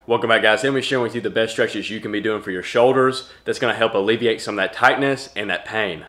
Welcome back, guys. Today we're sharing with you the best stretches you can be doing for your shoulders that's going to help alleviate some of that tightness and that pain.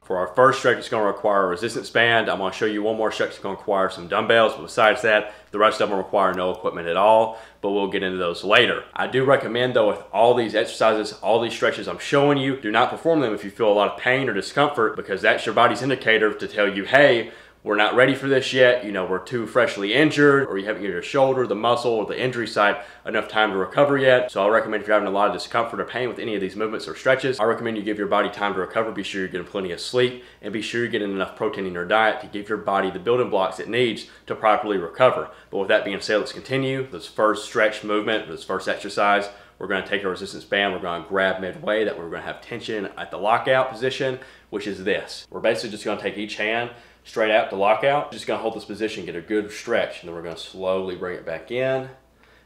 For our first stretch, it's going to require a resistance band. I'm going to show you one more stretch that's going to require some dumbbells, but besides that, the rest of them require no equipment at all, but we'll get into those later. I do recommend, though, with all these exercises, all these stretches I'm showing you, do not perform them if you feel a lot of pain or discomfort, because that's your body's indicator to tell you, hey, we're not ready for this yet, you know, we're too freshly injured, or you haven't given your shoulder, the muscle, or the injury site enough time to recover yet. So I recommend if you're having a lot of discomfort or pain with any of these movements or stretches, I recommend you give your body time to recover. Be sure you're getting plenty of sleep, and be sure you're getting enough protein in your diet to give your body the building blocks it needs to properly recover. But with that being said, let's continue. This first stretch movement, this first exercise, we're going to take our resistance band, we're going to grab midway, that we're going to have tension at the lockout position, which is this. We're basically just going to take each hand straight out to lockout. Just going to hold this position, get a good stretch, and then we're going to slowly bring it back in. And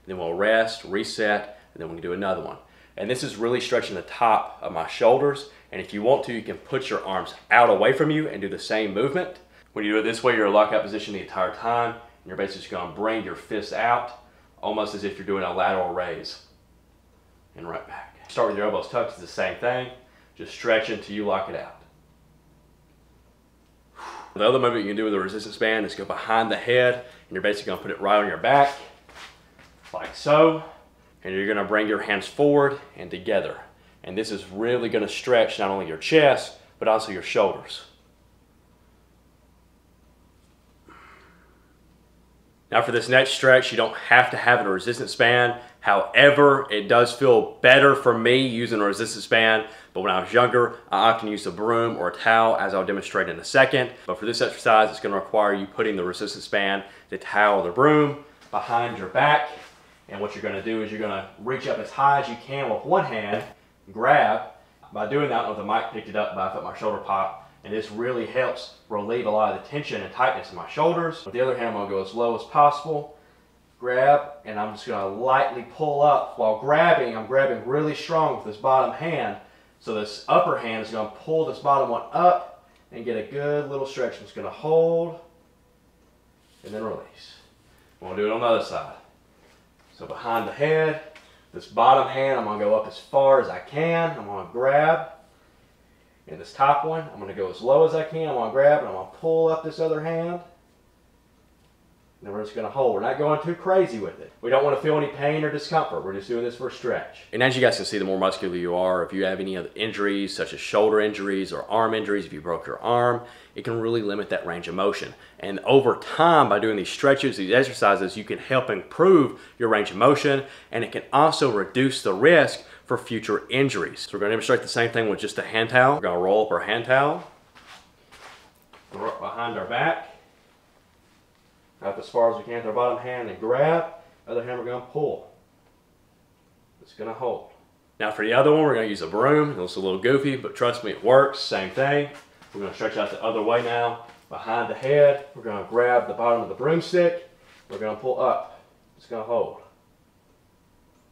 then we'll rest, reset, and then we can do another one. And this is really stretching the top of my shoulders. And if you want to, you can put your arms out away from you and do the same movement. When you do it this way, you're in a lockout position the entire time, and you're basically just going to bring your fists out, almost as if you're doing a lateral raise. And right back. Start with your elbows tucked, it's the same thing. Just stretch until you lock it out. The other movement you can do with the resistance band is go behind the head, and you're basically going to put it right on your back, like so. And you're going to bring your hands forward and together. And this is really going to stretch not only your chest, but also your shoulders. Now for this next stretch, you don't have to have a resistance band. However, it does feel better for me using a resistance band. But when I was younger, I often used a broom or a towel, as I'll demonstrate in a second. But for this exercise, it's going to require you putting the resistance band, the towel, or the broom behind your back. And what you're going to do is you're going to reach up as high as you can with one hand, grab. By doing that, I don't know if the mic picked it up, but I felt my shoulder pop. And this really helps relieve a lot of the tension and tightness in my shoulders. With the other hand, I'm going to go as low as possible. Grab, and I'm just going to lightly pull up. While grabbing, I'm grabbing really strong with this bottom hand. So this upper hand is going to pull this bottom one up and get a good little stretch. I'm just going to hold and then release. We'll do it on the other side. So behind the head, this bottom hand, I'm going to go up as far as I can. I'm going to grab. And this top one, I'm going to go as low as I can. I'm going to grab, and I'm going to pull up this other hand. And then we're just going to hold. We're not going too crazy with it. We don't want to feel any pain or discomfort. We're just doing this for a stretch. And as you guys can see, the more muscular you are, if you have any other injuries, such as shoulder injuries or arm injuries, if you broke your arm, it can really limit that range of motion. And over time, by doing these stretches, these exercises, you can help improve your range of motion, and it can also reduce the risk for future injuries. So we're going to demonstrate the same thing with just a hand towel. We're going to roll up our hand towel, go up behind our back, up as far as we can with our bottom hand, and grab. Other hand, we're going to pull. It's going to hold. Now for the other one, we're going to use a broom. It looks a little goofy, but trust me, it works. Same thing. We're going to stretch out the other way now. Behind the head, we're going to grab the bottom of the broomstick. We're going to pull up. It's going to hold.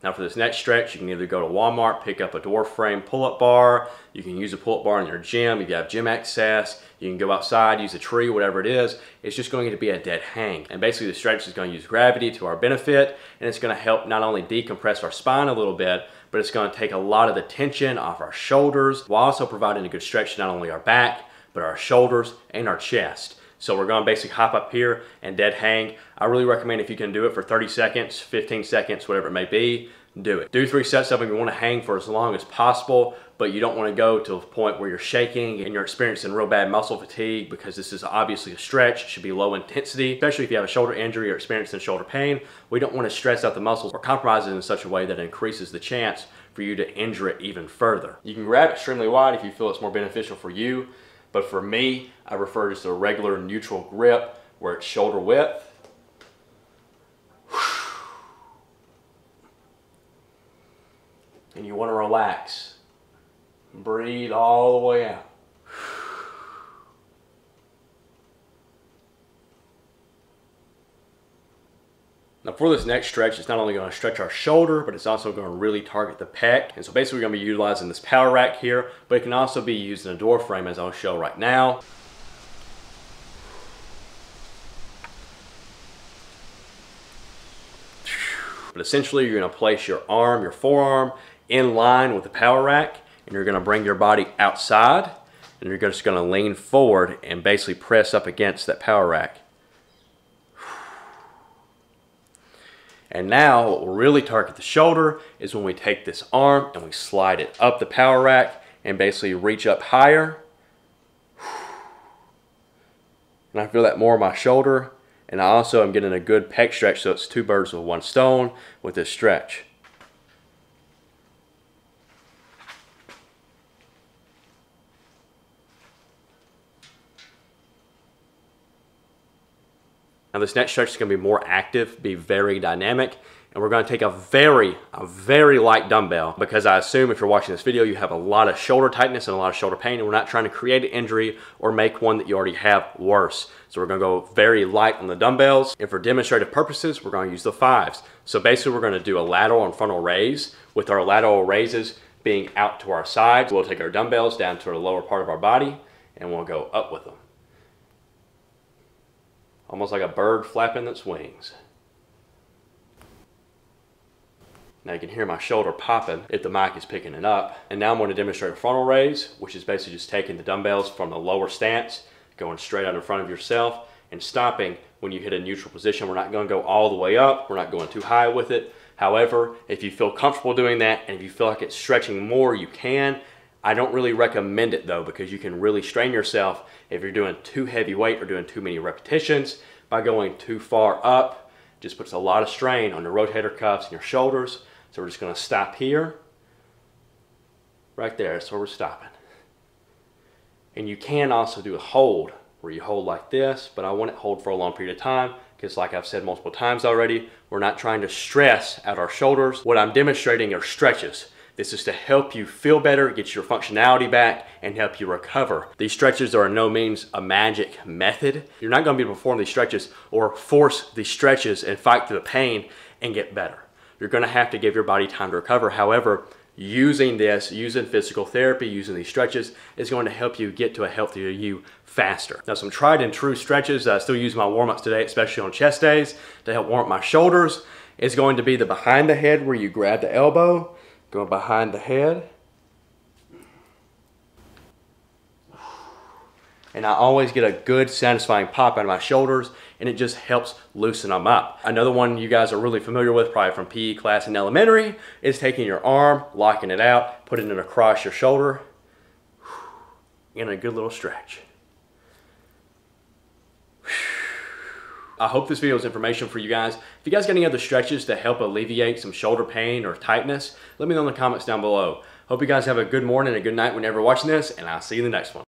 Now for this next stretch, you can either go to Walmart, pick up a dwarf frame pull-up bar. You can use a pull-up bar in your gym if you have gym access. You can go outside, use a tree, whatever it is. It's just going to be a dead hang. And basically the stretch is going to use gravity to our benefit, and it's going to help not only decompress our spine a little bit, but it's going to take a lot of the tension off our shoulders, while also providing a good stretch to not only our back, but our shoulders and our chest. So we're going to basically hop up here and dead hang. I really recommend if you can do it for 30 seconds, 15 seconds, whatever it may be, do it. Do 3 sets of them. You want to hang for as long as possible, but you don't want to go to a point where you're shaking and you're experiencing real bad muscle fatigue, because this is obviously a stretch. It should be low intensity, especially if you have a shoulder injury or experiencing shoulder pain. We don't want to stress out the muscles or compromise it in such a way that it increases the chance for you to injure it even further. You can grab extremely wide if you feel it's more beneficial for you. But for me, I prefer just a regular neutral grip where it's shoulder width. And you want to relax. Breathe all the way out. Now for this next stretch, it's not only going to stretch our shoulder, but it's also going to really target the pec. And so basically we're going to be utilizing this power rack here, but it can also be used in a door frame, as I'll show right now. But essentially, you're gonna place your arm, your forearm, in line with the power rack, and you're gonna bring your body outside, and you're just gonna lean forward and basically press up against that power rack. And now what will really target the shoulder is when we take this arm and we slide it up the power rack and basically reach up higher. And I feel that more in my shoulder, and I also am getting a good pec stretch, so it's 2 birds with 1 stone with this stretch. Now this next stretch is going to be more active, be very dynamic, and we're going to take a very light dumbbell, because I assume if you're watching this video you have a lot of shoulder tightness and a lot of shoulder pain, and we're not trying to create an injury or make one that you already have worse. So we're going to go very light on the dumbbells, and for demonstrative purposes we're going to use the 5s. So basically we're going to do a lateral and frontal raise, with our lateral raises being out to our sides. We'll take our dumbbells down to the lower part of our body and we'll go up with them. Almost like a bird flapping its wings. Now you can hear my shoulder popping if the mic is picking it up. And now I'm going to demonstrate a frontal raise, which is basically just taking the dumbbells from the lower stance, going straight out in front of yourself, and stopping when you hit a neutral position. We're not going to go all the way up. We're not going too high with it. However, if you feel comfortable doing that, and if you feel like it's stretching more, you can. I don't really recommend it though, because you can really strain yourself if you're doing too heavy weight or doing too many repetitions. By going too far up, just puts a lot of strain on your rotator cuffs and your shoulders. So we're just going to stop here, right there. That's where we're stopping. And you can also do a hold, where you hold like this, but I want it hold for a long period of time, because like I've said multiple times already, we're not trying to stress out our shoulders. What I'm demonstrating are stretches. This is to help you feel better, get your functionality back, and help you recover. These stretches are in no means a magic method. You're not going to be able to perform these stretches or force these stretches and fight through the pain and get better. You're going to have to give your body time to recover. However, using physical therapy, using these stretches is going to help you get to a healthier you faster. Now, some tried and true stretches that I still use in my warm-ups today, especially on chest days, to help warm up my shoulders, is going to be the behind the head, where you grab the elbow, go behind the head, and I always get a good satisfying pop out of my shoulders, and it just helps loosen them up. Another one you guys are really familiar with, probably from PE class in elementary, is taking your arm, locking it out, putting it across your shoulder, and a good little stretch. I hope this video is information for you guys. If you guys got any other stretches to help alleviate some shoulder pain or tightness, let me know in the comments down below. Hope you guys have a good morning and a good night whenever watching this, and I'll see you in the next one.